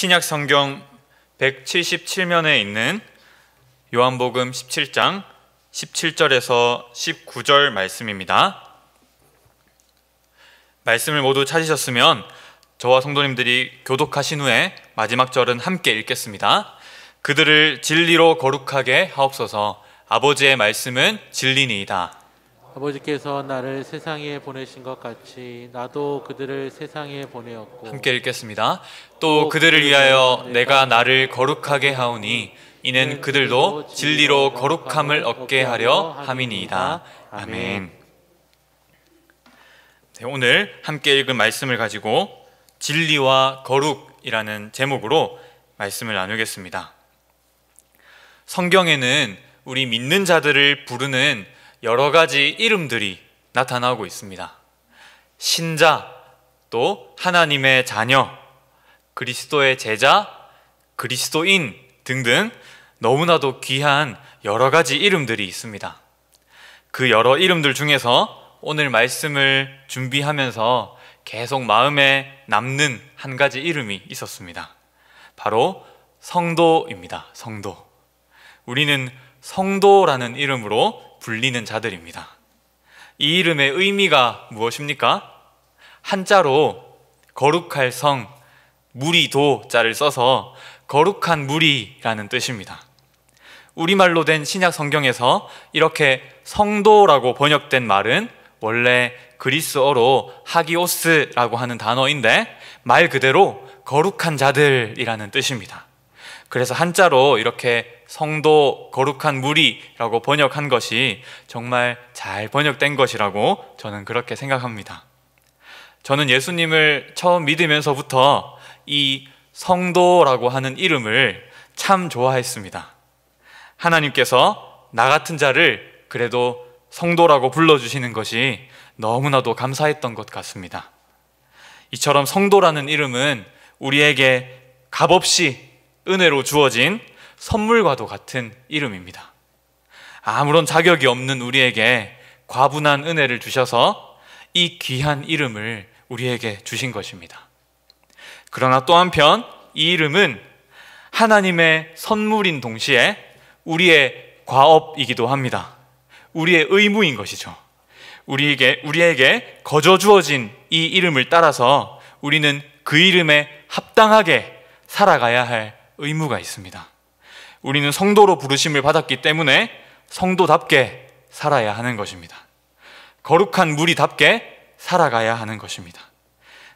신약 성경 177면에 있는 요한복음 17장 17절에서 19절 말씀입니다. 말씀을 모두 찾으셨으면 저와 성도님들이 교독하신 후에 마지막 절은 함께 읽겠습니다. 그들을 진리로 거룩하게 하옵소서. 아버지의 말씀은 진리니이다. 아버지께서 나를 세상에 보내신 것 같이 나도 그들을 세상에 보내었고. 함께 읽겠습니다. 또 그들을 위하여 내가 나를 거룩하게 하오니 이는 그들도 진리로 거룩함을 얻게 하려 함이니이다. 아멘. 네, 오늘 함께 읽은 말씀을 가지고 진리와 거룩이라는 제목으로 말씀을 나누겠습니다. 성경에는 우리 믿는 자들을 부르는 여러 가지 이름들이 나타나고 있습니다. 신자, 또 하나님의 자녀, 그리스도의 제자, 그리스도인 등등 너무나도 귀한 여러 가지 이름들이 있습니다. 그 여러 이름들 중에서 오늘 말씀을 준비하면서 계속 마음에 남는 한 가지 이름이 있었습니다. 바로 성도입니다. 성도. 우리는 성도라는 이름으로 불리는 자들입니다. 이 이름의 의미가 무엇입니까? 한자로 거룩할 성, 무리도 자를 써서 거룩한 무리라는 뜻입니다. 우리말로 된 신약 성경에서 이렇게 성도라고 번역된 말은 원래 그리스어로 하기오스라고 하는 단어인데 말 그대로 거룩한 자들이라는 뜻입니다. 그래서 한자로 이렇게 성도, 거룩한 무리라고 번역한 것이 정말 잘 번역된 것이라고 저는 그렇게 생각합니다. 저는 예수님을 처음 믿으면서부터 이 성도라고 하는 이름을 참 좋아했습니다. 하나님께서 나 같은 자를 그래도 성도라고 불러주시는 것이 너무나도 감사했던 것 같습니다. 이처럼 성도라는 이름은 우리에게 값없이 은혜로 주어진 선물과도 같은 이름입니다. 아무런 자격이 없는 우리에게 과분한 은혜를 주셔서 이 귀한 이름을 우리에게 주신 것입니다. 그러나 또 한편 이 이름은 하나님의 선물인 동시에 우리의 과업이기도 합니다. 우리의 의무인 것이죠. 우리에게 거저 주어진 이 이름을 따라서 우리는 그 이름에 합당하게 살아가야 할 의무가 있습니다. 우리는 성도로 부르심을 받았기 때문에 성도답게 살아야 하는 것입니다. 거룩한 무리답게 살아가야 하는 것입니다.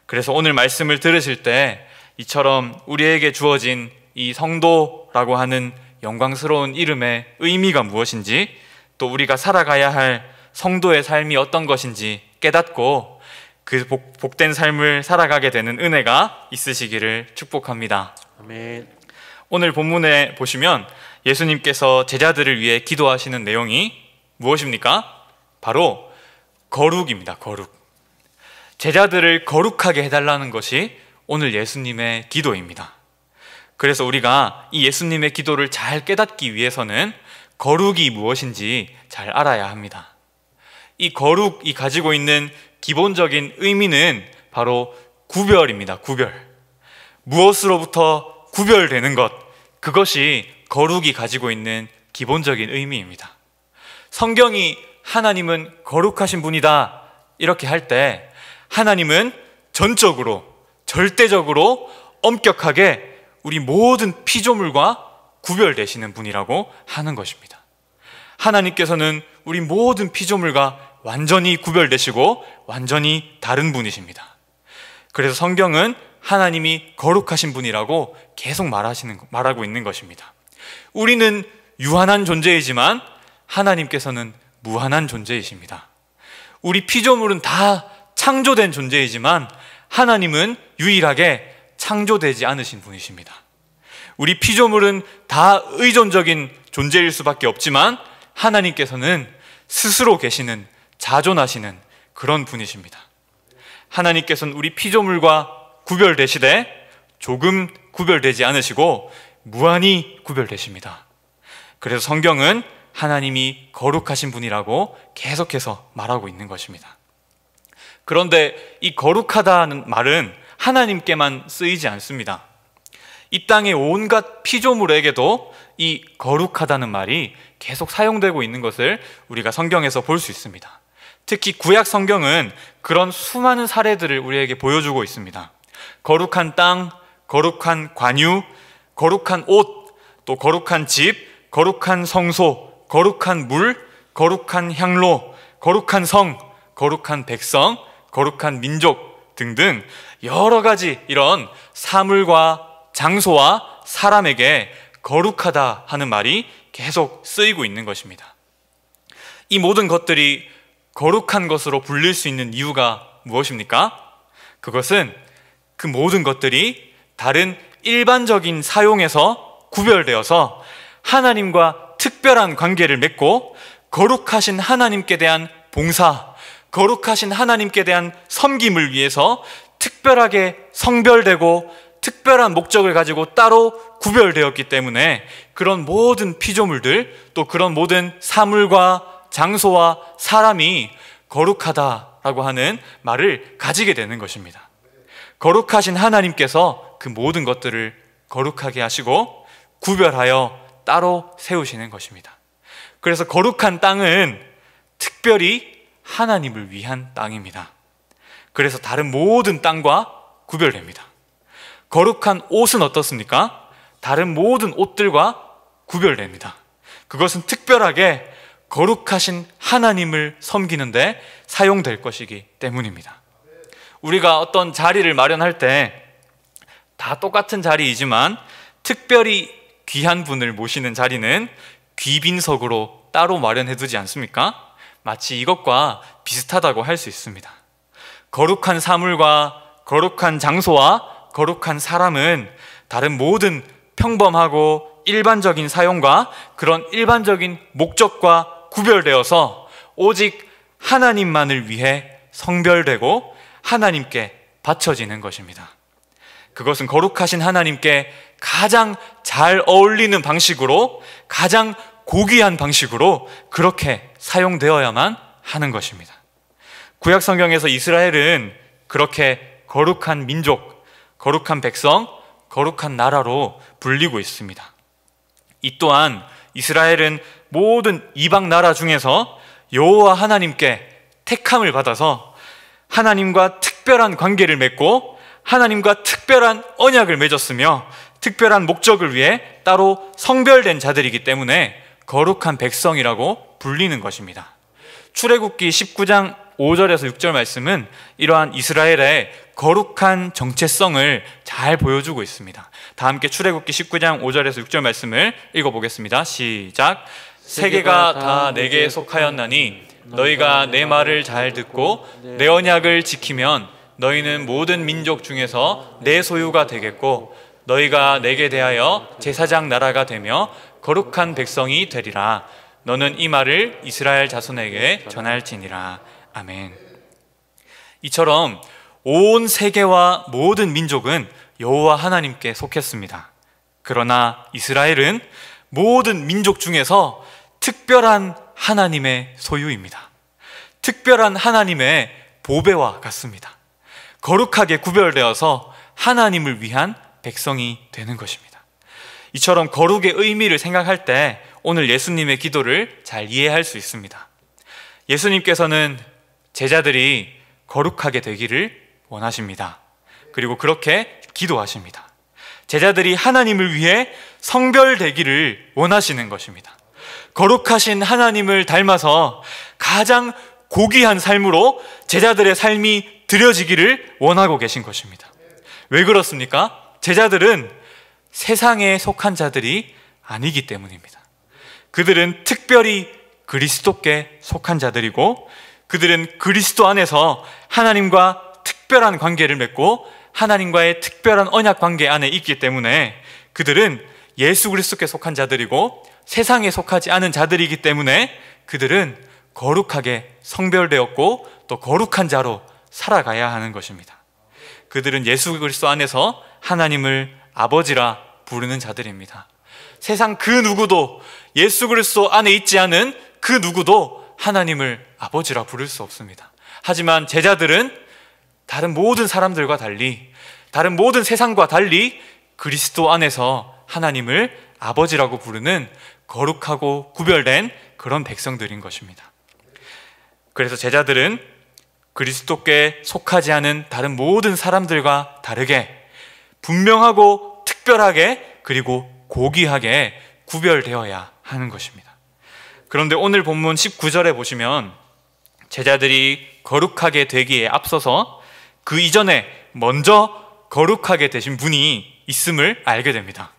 그래서 오늘 말씀을 들으실 때 이처럼 우리에게 주어진 이 성도라고 하는 영광스러운 이름의 의미가 무엇인지, 또 우리가 살아가야 할 성도의 삶이 어떤 것인지 깨닫고 그 복된 삶을 살아가게 되는 은혜가 있으시기를 축복합니다. 아멘. 오늘 본문에 보시면 예수님께서 제자들을 위해 기도하시는 내용이 무엇입니까? 바로 거룩입니다. 거룩. 제자들을 거룩하게 해달라는 것이 오늘 예수님의 기도입니다. 그래서 우리가 이 예수님의 기도를 잘 깨닫기 위해서는 거룩이 무엇인지 잘 알아야 합니다. 이 거룩이 가지고 있는 기본적인 의미는 바로 구별입니다. 구별. 무엇으로부터 구별되는 것, 그것이 거룩이 가지고 있는 기본적인 의미입니다. 성경이 하나님은 거룩하신 분이다 이렇게 할 때 하나님은 전적으로, 절대적으로, 엄격하게 우리 모든 피조물과 구별되시는 분이라고 하는 것입니다. 하나님께서는 우리 모든 피조물과 완전히 구별되시고 완전히 다른 분이십니다. 그래서 성경은 하나님이 거룩하신 분이라고 계속 말하고 있는 것입니다. 우리는 유한한 존재이지만 하나님께서는 무한한 존재이십니다. 우리 피조물은 다 창조된 존재이지만 하나님은 유일하게 창조되지 않으신 분이십니다. 우리 피조물은 다 의존적인 존재일 수밖에 없지만 하나님께서는 스스로 계시는, 자존하시는 그런 분이십니다. 하나님께서는 우리 피조물과 구별되시되 조금 구별되지 않으시고 무한히 구별되십니다. 그래서 성경은 하나님이 거룩하신 분이라고 계속해서 말하고 있는 것입니다. 그런데 이 거룩하다는 말은 하나님께만 쓰이지 않습니다. 이 땅의 온갖 피조물에게도 이 거룩하다는 말이 계속 사용되고 있는 것을 우리가 성경에서 볼 수 있습니다. 특히 구약 성경은 그런 수많은 사례들을 우리에게 보여주고 있습니다. 거룩한 땅, 거룩한 관유, 거룩한 옷, 또 거룩한 집, 거룩한 성소, 거룩한 물, 거룩한 향로, 거룩한 성, 거룩한 백성, 거룩한 민족 등등 여러 가지 이런 사물과 장소와 사람에게 거룩하다 하는 말이 계속 쓰이고 있는 것입니다. 이 모든 것들이 거룩한 것으로 불릴 수 있는 이유가 무엇입니까? 그것은 그 모든 것들이 다른 일반적인 사용에서 구별되어서 하나님과 특별한 관계를 맺고 거룩하신 하나님께 대한 봉사, 거룩하신 하나님께 대한 섬김을 위해서 특별하게 성별되고 특별한 목적을 가지고 따로 구별되었기 때문에 그런 모든 피조물들, 또 그런 모든 사물과 장소와 사람이 거룩하다라고 하는 말을 가지게 되는 것입니다. 거룩하신 하나님께서 그 모든 것들을 거룩하게 하시고 구별하여 따로 세우시는 것입니다. 그래서 거룩한 땅은 특별히 하나님을 위한 땅입니다. 그래서 다른 모든 땅과 구별됩니다. 거룩한 옷은 어떻습니까? 다른 모든 옷들과 구별됩니다. 그것은 특별하게 거룩하신 하나님을 섬기는데 사용될 것이기 때문입니다. 우리가 어떤 자리를 마련할 때 다 똑같은 자리이지만 특별히 귀한 분을 모시는 자리는 귀빈석으로 따로 마련해 두지 않습니까? 마치 이것과 비슷하다고 할 수 있습니다. 거룩한 사물과 거룩한 장소와 거룩한 사람은 다른 모든 평범하고 일반적인 사용과 그런 일반적인 목적과 구별되어서 오직 하나님만을 위해 성별되고 하나님께 바쳐지는 것입니다. 그것은 거룩하신 하나님께 가장 잘 어울리는 방식으로, 가장 고귀한 방식으로 그렇게 사용되어야만 하는 것입니다. 구약 성경에서 이스라엘은 그렇게 거룩한 민족, 거룩한 백성, 거룩한 나라로 불리고 있습니다. 이 또한 이스라엘은 모든 이방 나라 중에서 여호와 하나님께 택함을 받아서 하나님과 특별한 관계를 맺고 하나님과 특별한 언약을 맺었으며 특별한 목적을 위해 따로 성별된 자들이기 때문에 거룩한 백성이라고 불리는 것입니다. 출애굽기 19장 5절에서 6절 말씀은 이러한 이스라엘의 거룩한 정체성을 잘 보여주고 있습니다. 다 함께 출애굽기 19장 5절에서 6절 말씀을 읽어보겠습니다. 시작. 세계가 다 내게 속하였나니 너희가 내 말을 잘 듣고 내 언약을 지키면 너희는 모든 민족 중에서 내 소유가 되겠고 너희가 내게 대하여 제사장 나라가 되며 거룩한 백성이 되리라. 너는 이 말을 이스라엘 자손에게 전할지니라. 아멘. 이처럼 온 세계와 모든 민족은 여호와 하나님께 속했습니다. 그러나 이스라엘은 모든 민족 중에서 특별한 하나님의 소유입니다. 특별한 하나님의 보배와 같습니다. 거룩하게 구별되어서 하나님을 위한 백성이 되는 것입니다. 이처럼 거룩의 의미를 생각할 때 오늘 예수님의 기도를 잘 이해할 수 있습니다. 예수님께서는 제자들이 거룩하게 되기를 원하십니다. 그리고 그렇게 기도하십니다. 제자들이 하나님을 위해 성별되기를 원하시는 것입니다. 거룩하신 하나님을 닮아서 가장 고귀한 삶으로 제자들의 삶이 드려지기를 원하고 계신 것입니다. 왜 그렇습니까? 제자들은 세상에 속한 자들이 아니기 때문입니다. 그들은 특별히 그리스도께 속한 자들이고 그들은 그리스도 안에서 하나님과 특별한 관계를 맺고 하나님과의 특별한 언약 관계 안에 있기 때문에 그들은 예수 그리스도께 속한 자들이고 세상에 속하지 않은 자들이기 때문에 그들은 거룩하게 성별되었고 또 거룩한 자로 살아가야 하는 것입니다. 그들은 예수 그리스도 안에서 하나님을 아버지라 부르는 자들입니다. 세상 그 누구도 예수 그리스도 안에 있지 않은 그 누구도 하나님을 아버지라 부를 수 없습니다. 하지만 제자들은 다른 모든 사람들과 달리, 다른 모든 세상과 달리 그리스도 안에서 하나님을 아버지라고 부르는 거룩하고 구별된 그런 백성들인 것입니다. 그래서 제자들은 그리스도께 속하지 않은 다른 모든 사람들과 다르게 분명하고 특별하게 그리고 고귀하게 구별되어야 하는 것입니다. 그런데 오늘 본문 19절에 보시면 제자들이 거룩하게 되기에 앞서서 그 이전에 먼저 거룩하게 되신 분이 있음을 알게 됩니다.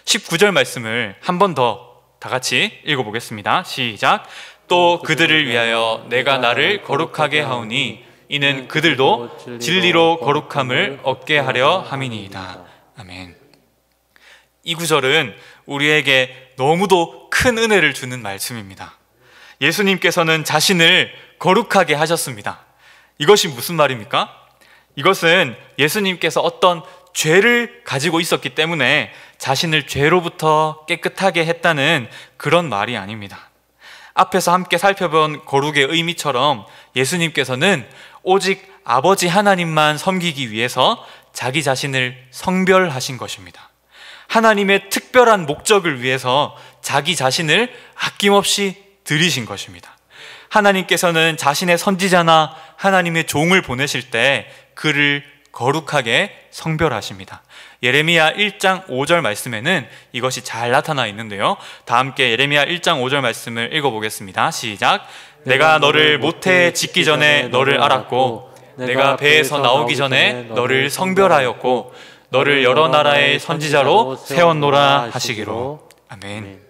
19절 말씀을 한 번 더 다 같이 읽어보겠습니다. 시작. 또 그들을 위하여 내가 나를 거룩하게 하오니 이는 그들도 진리로 거룩함을 얻게 하려 함이니이다. 아멘. 이 구절은 우리에게 너무도 큰 은혜를 주는 말씀입니다. 예수님께서는 자신을 거룩하게 하셨습니다. 이것이 무슨 말입니까? 이것은 예수님께서 어떤 죄를 가지고 있었기 때문에 자신을 죄로부터 깨끗하게 했다는 그런 말이 아닙니다. 앞에서 함께 살펴본 거룩의 의미처럼 예수님께서는 오직 아버지 하나님만 섬기기 위해서 자기 자신을 성별하신 것입니다. 하나님의 특별한 목적을 위해서 자기 자신을 아낌없이 드리신 것입니다. 하나님께서는 자신의 선지자나 하나님의 종을 보내실 때 그를 거룩하게 성별하십니다. 예레미야 1장 5절 말씀에는 이것이 잘 나타나 있는데요. 다 함께 예레미야 1장 5절 말씀을 읽어보겠습니다. 시작. 내가 너를 모태에 짓기 전에 너를 알았고 내가 배에서 나오기 전에 너를 성별하였고 너를 여러 나라의 선지자로 세웠노라 하시기로. 아멘.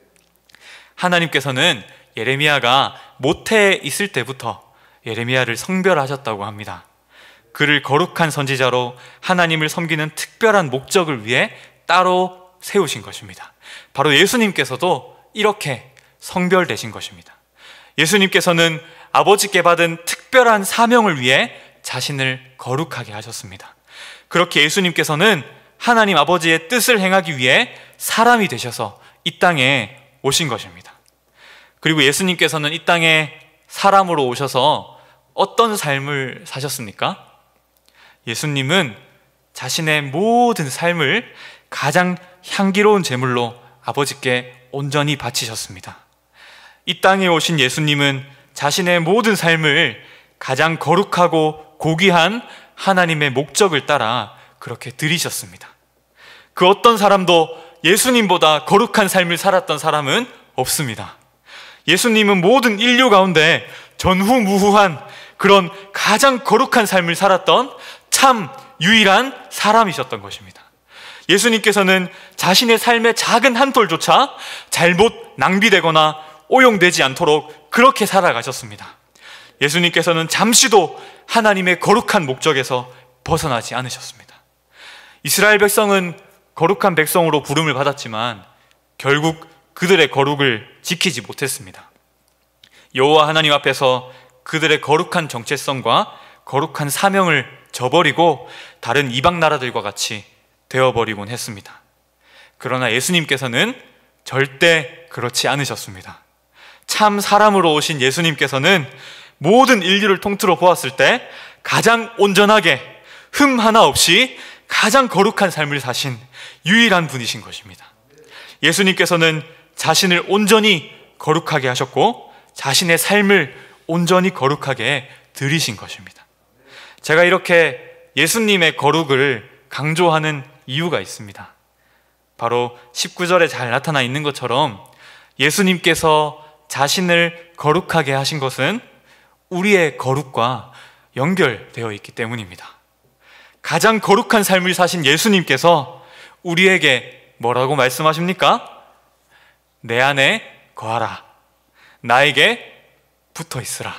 하나님께서는 예레미야가 모태에 있을 때부터 예레미야를 성별하셨다고 합니다. 그를 거룩한 선지자로 하나님을 섬기는 특별한 목적을 위해 따로 세우신 것입니다. 바로 예수님께서도 이렇게 성별되신 것입니다. 예수님께서는 아버지께 받은 특별한 사명을 위해 자신을 거룩하게 하셨습니다. 그렇게 예수님께서는 하나님 아버지의 뜻을 행하기 위해 사람이 되셔서 이 땅에 오신 것입니다. 그리고 예수님께서는 이 땅에 사람으로 오셔서 어떤 삶을 사셨습니까? 예수님은 자신의 모든 삶을 가장 향기로운 제물로 아버지께 온전히 바치셨습니다. 이 땅에 오신 예수님은 자신의 모든 삶을 가장 거룩하고 고귀한 하나님의 목적을 따라 그렇게 드리셨습니다. 그 어떤 사람도 예수님보다 거룩한 삶을 살았던 사람은 없습니다. 예수님은 모든 인류 가운데 전후무후한 그런 가장 거룩한 삶을 살았던 참 유일한 사람이셨던 것입니다. 예수님께서는 자신의 삶의 작은 한 톨조차 잘못 낭비되거나 오용되지 않도록 그렇게 살아가셨습니다. 예수님께서는 잠시도 하나님의 거룩한 목적에서 벗어나지 않으셨습니다. 이스라엘 백성은 거룩한 백성으로 부름을 받았지만 결국 그들의 거룩을 지키지 못했습니다. 여호와 하나님 앞에서 그들의 거룩한 정체성과 거룩한 사명을 저버리고 다른 이방 나라들과 같이 되어버리곤 했습니다. 그러나 예수님께서는 절대 그렇지 않으셨습니다. 참 사람으로 오신 예수님께서는 모든 인류를 통틀어 보았을 때 가장 온전하게 흠 하나 없이 가장 거룩한 삶을 사신 유일한 분이신 것입니다. 예수님께서는 자신을 온전히 거룩하게 하셨고 자신의 삶을 온전히 거룩하게 드리신 것입니다. 제가 이렇게 예수님의 거룩을 강조하는 이유가 있습니다. 바로 19절에 잘 나타나 있는 것처럼 예수님께서 자신을 거룩하게 하신 것은 우리의 거룩과 연결되어 있기 때문입니다. 가장 거룩한 삶을 사신 예수님께서 우리에게 뭐라고 말씀하십니까? 내 안에 거하라. 나에게 붙어 있으라.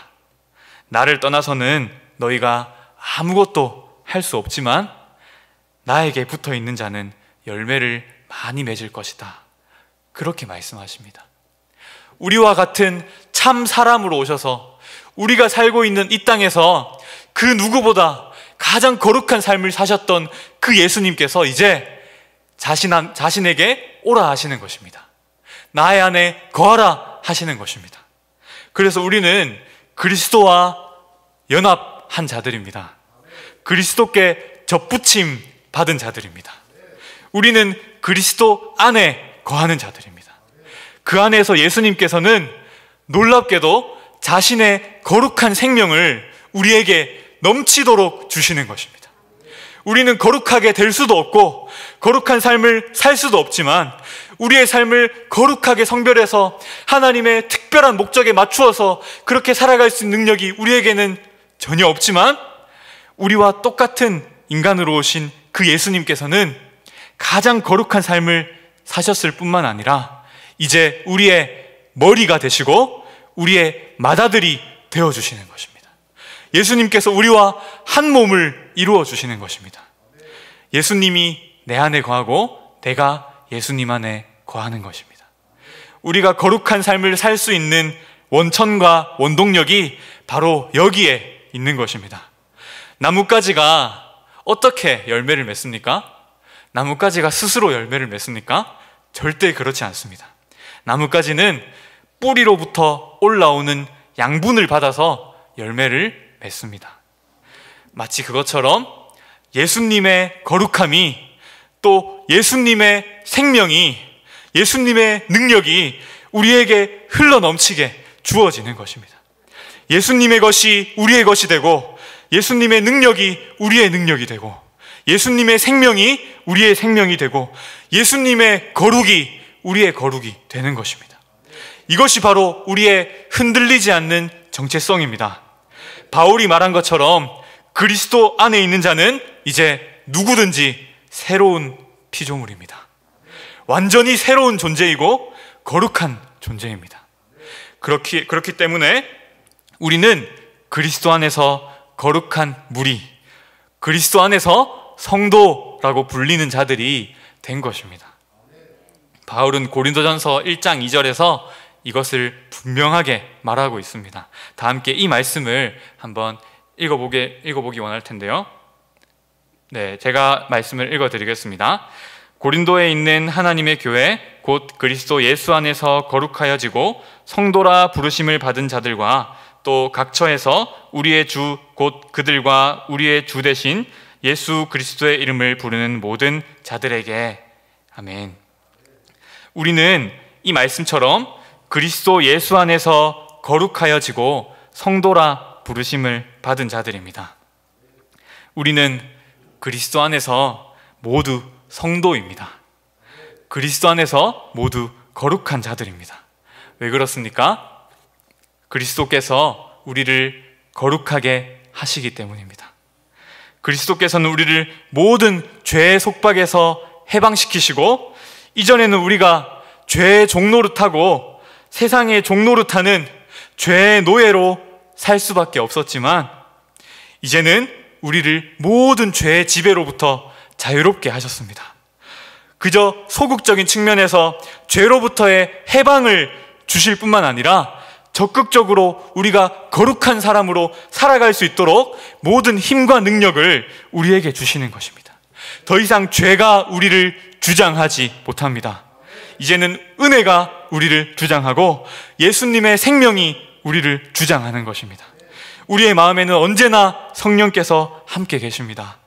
나를 떠나서는 너희가 아무것도 할 수 없지만 나에게 붙어 있는 자는 열매를 많이 맺을 것이다. 그렇게 말씀하십니다. 우리와 같은 참 사람으로 오셔서 우리가 살고 있는 이 땅에서 그 누구보다 가장 거룩한 삶을 사셨던 그 예수님께서 이제 자신에게 오라 하시는 것입니다. 나의 안에 거하라 하시는 것입니다. 그래서 우리는 그리스도와 연합한 자들입니다. 그리스도께 접붙임 받은 자들입니다. 우리는 그리스도 안에 거하는 자들입니다. 그 안에서 예수님께서는 놀랍게도 자신의 거룩한 생명을 우리에게 넘치도록 주시는 것입니다. 우리는 거룩하게 될 수도 없고 거룩한 삶을 살 수도 없지만 우리의 삶을 거룩하게 성별해서 하나님의 특별한 목적에 맞추어서 그렇게 살아갈 수 있는 능력이 우리에게는 전혀 없지만, 우리와 똑같은 인간으로 오신 그 예수님께서는 가장 거룩한 삶을 사셨을 뿐만 아니라 이제 우리의 머리가 되시고 우리의 맏아들이 되어주시는 것입니다. 예수님께서 우리와 한 몸을 이루어 주시는 것입니다. 예수님이 내 안에 거하고 내가 예수님 안에 거하는 것입니다. 우리가 거룩한 삶을 살 수 있는 원천과 원동력이 바로 여기에 있는 것입니다. 나뭇가지가 어떻게 열매를 맺습니까? 나뭇가지가 스스로 열매를 맺습니까? 절대 그렇지 않습니다. 나뭇가지는 뿌리로부터 올라오는 양분을 받아서 열매를 맺습니다. 마치 그것처럼 예수님의 거룩함이, 또 예수님의 생명이, 예수님의 능력이 우리에게 흘러넘치게 주어지는 것입니다. 예수님의 것이 우리의 것이 되고 예수님의 능력이 우리의 능력이 되고 예수님의 생명이 우리의 생명이 되고 예수님의 거룩이 우리의 거룩이 되는 것입니다. 이것이 바로 우리의 흔들리지 않는 정체성입니다. 바울이 말한 것처럼 그리스도 안에 있는 자는 이제 누구든지 새로운 피조물입니다. 완전히 새로운 존재이고 거룩한 존재입니다. 그렇기 때문에 우리는 그리스도 안에서 거룩한 무리, 그리스도 안에서 성도라고 불리는 자들이 된 것입니다. 바울은 고린도전서 1장 2절에서 이것을 분명하게 말하고 있습니다. 다 함께 이 말씀을 한번 읽어보기 원할 텐데요. 네, 제가 말씀을 읽어드리겠습니다. 고린도에 있는 하나님의 교회 곧 그리스도 예수 안에서 거룩하여지고 성도라 부르심을 받은 자들과 또 각처에서 우리의 주 곧 그들과 우리의 주 되신 예수 그리스도의 이름을 부르는 모든 자들에게. 아멘. 우리는 이 말씀처럼 그리스도 예수 안에서 거룩하여지고 성도라 부르심을 받은 자들입니다. 우리는 그리스도 안에서 모두 성도입니다. 그리스도 안에서 모두 거룩한 자들입니다. 왜 그렇습니까? 그리스도께서 우리를 거룩하게 하시기 때문입니다. 그리스도께서는 우리를 모든 죄의 속박에서 해방시키시고, 이전에는 우리가 죄의 종노릇하고 세상의 종노릇하는 죄의 노예로 살 수밖에 없었지만, 이제는 우리를 모든 죄의 지배로부터 자유롭게 하셨습니다. 그저 소극적인 측면에서 죄로부터의 해방을 주실 뿐만 아니라 적극적으로 우리가 거룩한 사람으로 살아갈 수 있도록 모든 힘과 능력을 우리에게 주시는 것입니다. 더 이상 죄가 우리를 주장하지 못합니다. 이제는 은혜가 우리를 주장하고 예수님의 생명이 우리를 주장하는 것입니다. 우리의 마음에는 언제나 성령께서 함께 계십니다.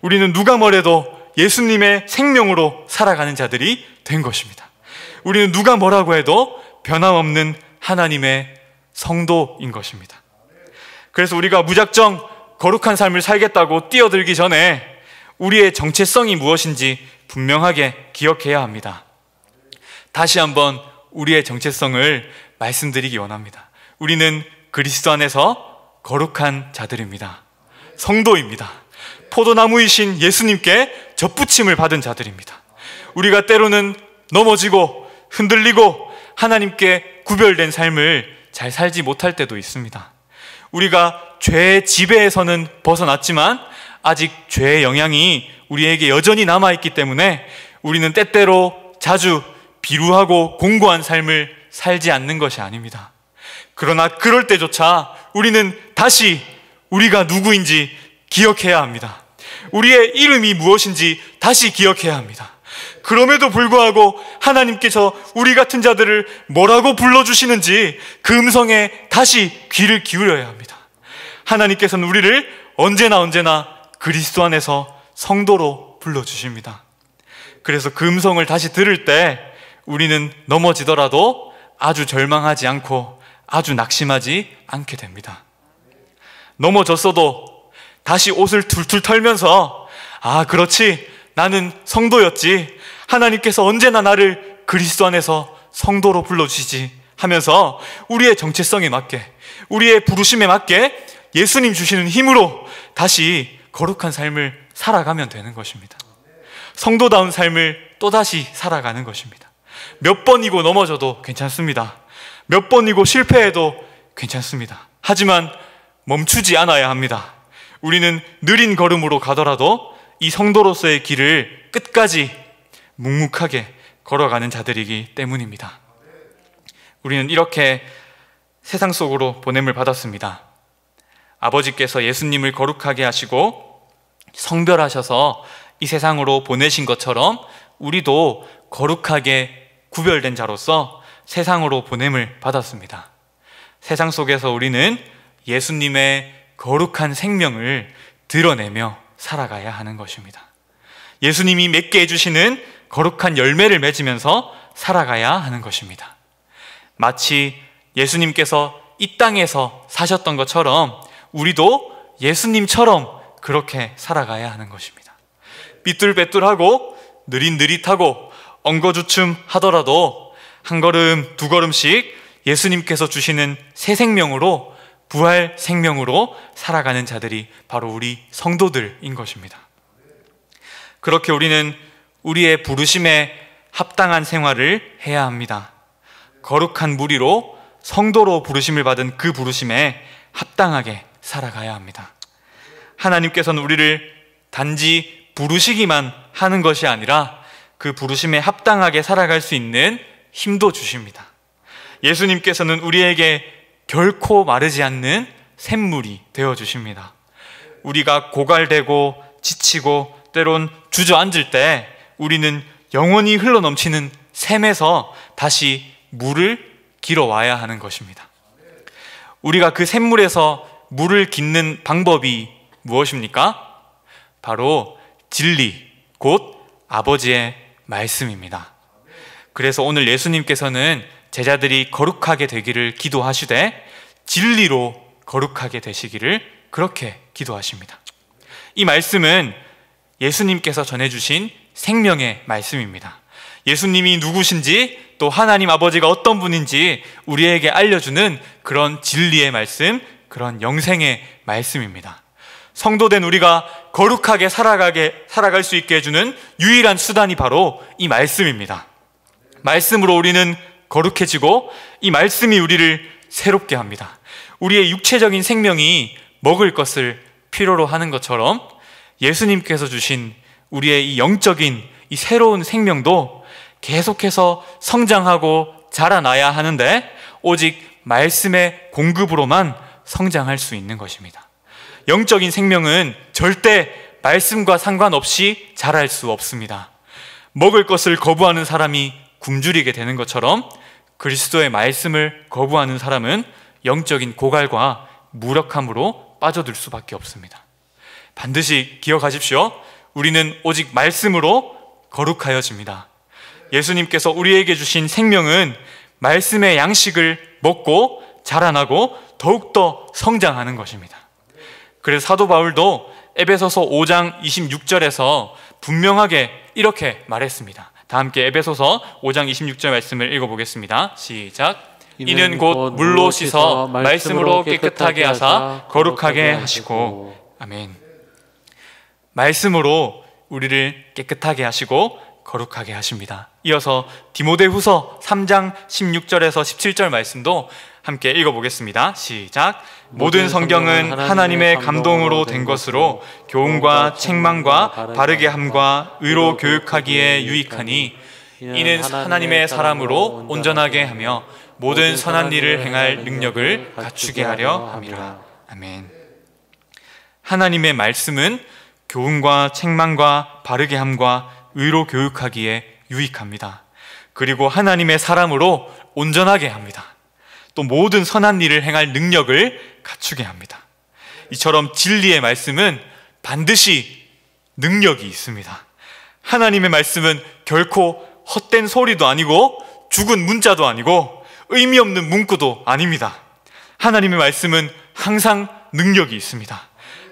우리는 누가 뭐래도 예수님의 생명으로 살아가는 자들이 된 것입니다. 우리는 누가 뭐라고 해도 변함없는 하나님의 성도인 것입니다. 그래서 우리가 무작정 거룩한 삶을 살겠다고 뛰어들기 전에 우리의 정체성이 무엇인지 분명하게 기억해야 합니다. 다시 한번 우리의 정체성을 말씀드리기 원합니다. 우리는 그리스도 안에서 거룩한 자들입니다. 성도입니다. 포도나무이신 예수님께 젖붙임을 받은 자들입니다. 우리가 때로는 넘어지고 흔들리고 하나님께 구별된 삶을 잘 살지 못할 때도 있습니다. 우리가 죄의 지배에서는 벗어났지만 아직 죄의 영향이 우리에게 여전히 남아있기 때문에 우리는 때때로 자주 비루하고 공고한 삶을 살지 않는 것이 아닙니다. 그러나 그럴 때조차 우리는 다시 우리가 누구인지 기억해야 합니다. 우리의 이름이 무엇인지 다시 기억해야 합니다. 그럼에도 불구하고 하나님께서 우리 같은 자들을 뭐라고 불러주시는지 그 음성에 다시 귀를 기울여야 합니다. 하나님께서는 우리를 언제나 그리스도 안에서 성도로 불러주십니다. 그래서 그 음성을 다시 들을 때 우리는 넘어지더라도 아주 절망하지 않고 아주 낙심하지 않게 됩니다. 넘어졌어도 다시 옷을 툴툴 털면서 아, 그렇지, 나는 성도였지, 하나님께서 언제나 나를 그리스도 안에서 성도로 불러주시지 하면서 우리의 정체성에 맞게, 우리의 부르심에 맞게 예수님 주시는 힘으로 다시 거룩한 삶을 살아가면 되는 것입니다. 성도다운 삶을 또다시 살아가는 것입니다. 몇 번이고 넘어져도 괜찮습니다. 몇 번이고 실패해도 괜찮습니다. 하지만 멈추지 않아야 합니다. 우리는 느린 걸음으로 가더라도 이 성도로서의 길을 끝까지 묵묵하게 걸어가는 자들이기 때문입니다. 우리는 이렇게 세상 속으로 보냄을 받았습니다. 아버지께서 예수님을 거룩하게 하시고 성별하셔서 이 세상으로 보내신 것처럼 우리도 거룩하게 구별된 자로서 세상으로 보냄을 받았습니다. 세상 속에서 우리는 예수님의 거룩한 생명을 드러내며 살아가야 하는 것입니다. 예수님이 맺게 해주시는 거룩한 열매를 맺으면서 살아가야 하는 것입니다. 마치 예수님께서 이 땅에서 사셨던 것처럼 우리도 예수님처럼 그렇게 살아가야 하는 것입니다. 삐뚤빼뚤하고 느릿느릿하고 엉거주춤 하더라도 한 걸음 두 걸음씩 예수님께서 주시는 새 생명으로, 부활 생명으로 살아가는 자들이 바로 우리 성도들인 것입니다. 그렇게 우리는 우리의 부르심에 합당한 생활을 해야 합니다. 거룩한 무리로 성도로 부르심을 받은 그 부르심에 합당하게 살아가야 합니다. 하나님께서는 우리를 단지 부르시기만 하는 것이 아니라 그 부르심에 합당하게 살아갈 수 있는 힘도 주십니다. 예수님께서는 우리에게 결코 마르지 않는 샘물이 되어주십니다. 우리가 고갈되고 지치고 때론 주저앉을 때 우리는 영원히 흘러넘치는 샘에서 다시 물을 길어와야 하는 것입니다. 우리가 그 샘물에서 물을 깃는 방법이 무엇입니까? 바로 진리, 곧 아버지의 말씀입니다. 그래서 오늘 예수님께서는 제자들이 거룩하게 되기를 기도하시되 진리로 거룩하게 되시기를 그렇게 기도하십니다. 이 말씀은 예수님께서 전해주신 생명의 말씀입니다. 예수님이 누구신지, 또 하나님 아버지가 어떤 분인지 우리에게 알려주는 그런 진리의 말씀, 그런 영생의 말씀입니다. 성도된 우리가 거룩하게 살아갈 수 있게 해주는 유일한 수단이 바로 이 말씀입니다. 말씀으로 우리는 거룩해지고 이 말씀이 우리를 새롭게 합니다. 우리의 육체적인 생명이 먹을 것을 필요로 하는 것처럼 예수님께서 주신 우리의 이 영적인 이 새로운 생명도 계속해서 성장하고 자라나야 하는데 오직 말씀의 공급으로만 성장할 수 있는 것입니다. 영적인 생명은 절대 말씀과 상관없이 자랄 수 없습니다. 먹을 것을 거부하는 사람이 굶주리게 되는 것처럼 그리스도의 말씀을 거부하는 사람은 영적인 고갈과 무력함으로 빠져들 수밖에 없습니다. 반드시 기억하십시오. 우리는 오직 말씀으로 거룩하여집니다. 예수님께서 우리에게 주신 생명은 말씀의 양식을 먹고 자라나고 더욱더 성장하는 것입니다. 그래서 사도 바울도 에베소서 5장 26절에서 분명하게 이렇게 말했습니다. 다 함께 에베소서 5장 26절 말씀을 읽어보겠습니다. 시작. 이는 곧 물로 씻어 말씀으로 깨끗하게 하사 거룩하게 하시고. 아멘. 말씀으로 우리를 깨끗하게 하시고 거룩하게 하십니다. 이어서 디모데후서 3장 16절에서 17절 말씀도 함께 읽어보겠습니다. 시작. 모든 성경은 하나님의 감동으로 된 것으로 교훈과 책망과 바르게 함과 의로 교육하기에 유익하니 이는 하나님의 사람으로 온전하게 하며 모든 선한 일을 행할 능력을 갖추게 하려 함이라. 아멘. 하나님의 말씀은 교훈과 책망과 바르게 함과 의로 교육하기에 유익합니다. 그리고 하나님의 사람으로 온전하게 합니다. 또 모든 선한 일을 행할 능력을 갖추게 합니다. 이처럼 진리의 말씀은 반드시 능력이 있습니다. 하나님의 말씀은 결코 헛된 소리도 아니고 죽은 문자도 아니고 의미 없는 문구도 아닙니다. 하나님의 말씀은 항상 능력이 있습니다.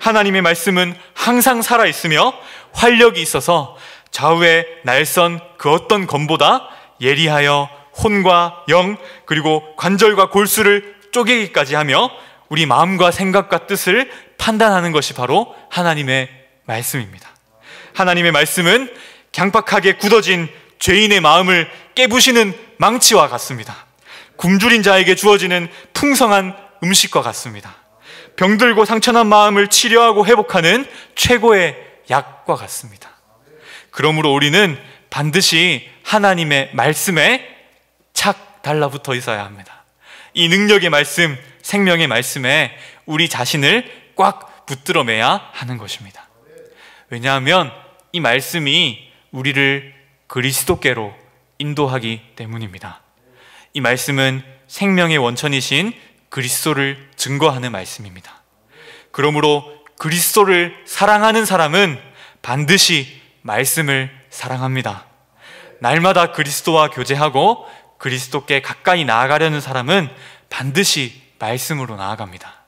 하나님의 말씀은 항상 살아있으며 활력이 있어서 좌우의 날선 그 어떤 검보다 예리하여 혼과 영 그리고 관절과 골수를 쪼개기까지 하며 우리 마음과 생각과 뜻을 판단하는 것이 바로 하나님의 말씀입니다. 하나님의 말씀은 강팍하게 굳어진 죄인의 마음을 깨부시는 망치와 같습니다. 굶주린 자에게 주어지는 풍성한 음식과 같습니다. 병들고 상처난 마음을 치료하고 회복하는 최고의 약과 같습니다. 그러므로 우리는 반드시 하나님의 말씀에 착 달라붙어 있어야 합니다. 이 능력의 말씀, 생명의 말씀에 우리 자신을 꽉 붙들어 매야 하는 것입니다. 왜냐하면 이 말씀이 우리를 그리스도께로 인도하기 때문입니다. 이 말씀은 생명의 원천이신 그리스도를 증거하는 말씀입니다. 그러므로 그리스도를 사랑하는 사람은 반드시 말씀을 사랑합니다. 날마다 그리스도와 교제하고 그리스도께 가까이 나아가려는 사람은 반드시 말씀으로 나아갑니다.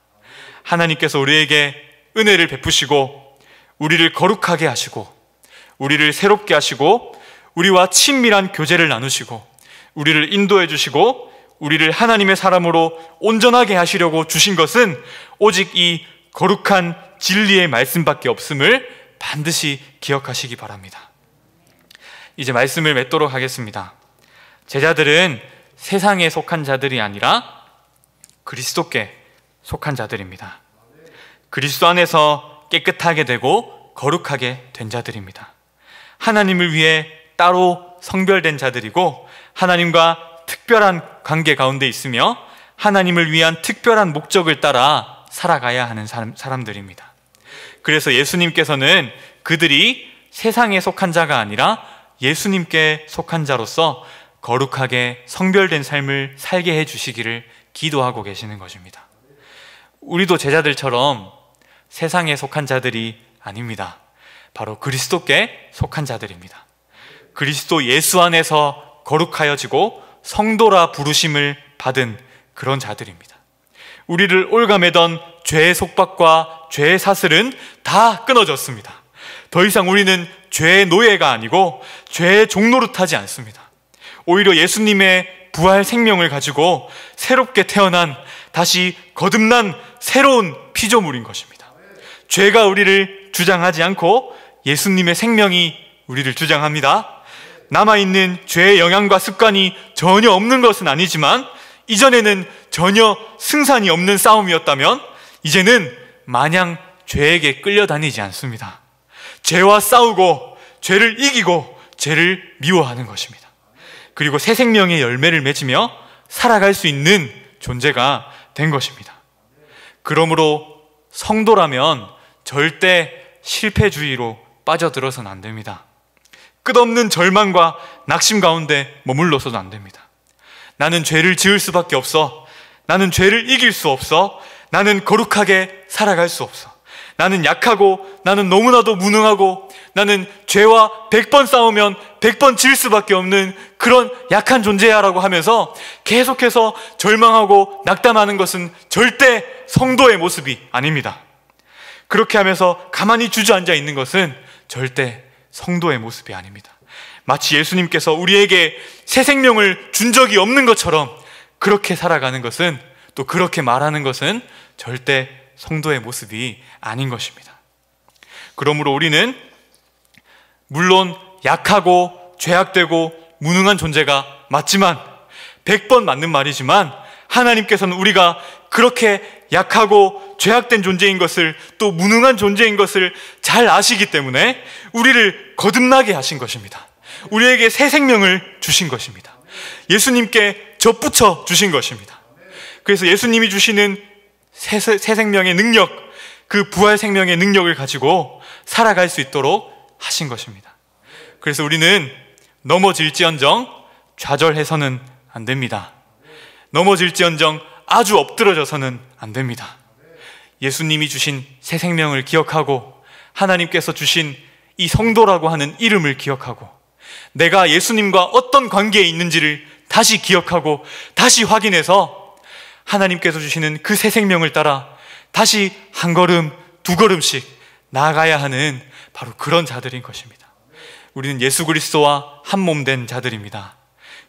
하나님께서 우리에게 은혜를 베푸시고 우리를 거룩하게 하시고 우리를 새롭게 하시고 우리와 친밀한 교제를 나누시고 우리를 인도해 주시고 우리를 하나님의 사람으로 온전하게 하시려고 주신 것은 오직 이 거룩한 진리의 말씀밖에 없음을 반드시 기억하시기 바랍니다. 이제 말씀을 맺도록 하겠습니다. 제자들은 세상에 속한 자들이 아니라 그리스도께 속한 자들입니다. 그리스도 안에서 깨끗하게 되고 거룩하게 된 자들입니다. 하나님을 위해 따로 성별된 자들이고 하나님과 특별한 관계 가운데 있으며 하나님을 위한 특별한 목적을 따라 살아가야 하는 사람들입니다. 그래서 예수님께서는 그들이 세상에 속한 자가 아니라 예수님께 속한 자로서 거룩하게 성별된 삶을 살게 해주시기를 기도하고 계시는 것입니다. 우리도 제자들처럼 세상에 속한 자들이 아닙니다. 바로 그리스도께 속한 자들입니다. 그리스도 예수 안에서 거룩하여지고 성도라 부르심을 받은 그런 자들입니다. 우리를 올가매던 죄의 속박과 죄의 사슬은 다 끊어졌습니다. 더 이상 우리는 죄의 노예가 아니고 죄의 종노릇하지 않습니다. 오히려 예수님의 부활 생명을 가지고 새롭게 태어난 다시 거듭난 새로운 피조물인 것입니다. 죄가 우리를 주장하지 않고 예수님의 생명이 우리를 주장합니다. 남아있는 죄의 영향과 습관이 전혀 없는 것은 아니지만 이전에는 전혀 승산이 없는 싸움이었다면 이제는 마냥 죄에게 끌려다니지 않습니다. 죄와 싸우고 죄를 이기고 죄를 미워하는 것입니다. 그리고 새 생명의 열매를 맺으며 살아갈 수 있는 존재가 된 것입니다. 그러므로 성도라면 절대 실패주의로 빠져들어서는 안 됩니다. 끝없는 절망과 낙심 가운데 머물러서도 안 됩니다. 나는 죄를 지을 수밖에 없어. 나는 죄를 이길 수 없어. 나는 거룩하게 살아갈 수 없어. 나는 약하고 나는 너무나도 무능하고 나는 죄와 100번 싸우면 100번 질 수밖에 없는 그런 약한 존재야 라고 하면서 계속해서 절망하고 낙담하는 것은 절대 성도의 모습이 아닙니다. 그렇게 하면서 가만히 주저앉아 있는 것은 절대 성도의 모습이 아닙니다. 마치 예수님께서 우리에게 새 생명을 준 적이 없는 것처럼 그렇게 살아가는 것은 또 그렇게 말하는 것은 절대 성도의 모습이 아닌 것입니다. 그러므로 우리는 물론 약하고 죄악되고 무능한 존재가 맞지만 100번 맞는 말이지만 하나님께서는 우리가 그렇게 약하고 죄악된 존재인 것을 또 무능한 존재인 것을 잘 아시기 때문에 우리를 거듭나게 하신 것입니다. 우리에게 새 생명을 주신 것입니다. 예수님께 접붙여 주신 것입니다. 그래서 예수님이 주시는 새 생명의 능력, 그 부활 생명의 능력을 가지고 살아갈 수 있도록 하신 것입니다. 그래서 우리는 넘어질지언정 좌절해서는 안 됩니다. 넘어질지언정 아주 엎드러져서는 안 됩니다. 예수님이 주신 새 생명을 기억하고 하나님께서 주신 이 성도라고 하는 이름을 기억하고 내가 예수님과 어떤 관계에 있는지를 다시 기억하고 다시 확인해서 하나님께서 주시는 그 새 생명을 따라 다시 한 걸음, 두 걸음씩 나아가야 하는 바로 그런 자들인 것입니다. 우리는 예수 그리스도와 한 몸 된 자들입니다.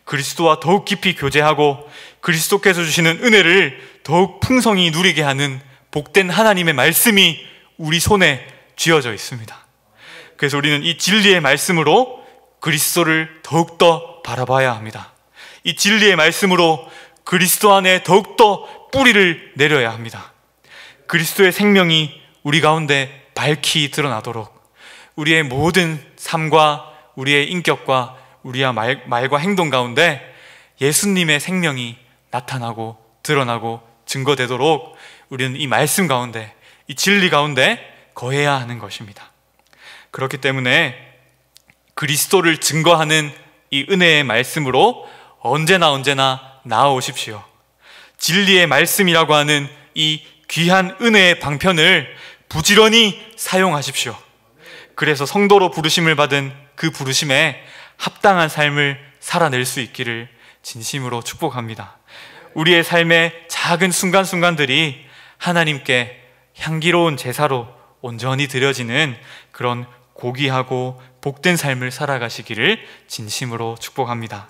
그리스도와 더욱 깊이 교제하고 그리스도께서 주시는 은혜를 더욱 풍성히 누리게 하는 복된 하나님의 말씀이 우리 손에 쥐어져 있습니다. 그래서 우리는 이 진리의 말씀으로 그리스도를 더욱더 바라봐야 합니다. 이 진리의 말씀으로 그리스도 안에 더욱더 뿌리를 내려야 합니다. 그리스도의 생명이 우리 가운데 밝히 드러나도록 우리의 모든 삶과 우리의 인격과 우리의 말과 행동 가운데 예수님의 생명이 나타나고 드러나고 증거되도록 우리는 이 말씀 가운데, 이 진리 가운데 거해야 하는 것입니다. 그렇기 때문에 그리스도를 증거하는 이 은혜의 말씀으로 언제나 나아오십시오. 진리의 말씀이라고 하는 이 귀한 은혜의 방편을 부지런히 사용하십시오. 그래서 성도로 부르심을 받은 그 부르심에 합당한 삶을 살아낼 수 있기를 진심으로 축복합니다. 우리의 삶의 작은 순간순간들이 하나님께 향기로운 제사로 온전히 드려지는 그런 고귀하고 복된 삶을 살아가시기를 진심으로 축복합니다.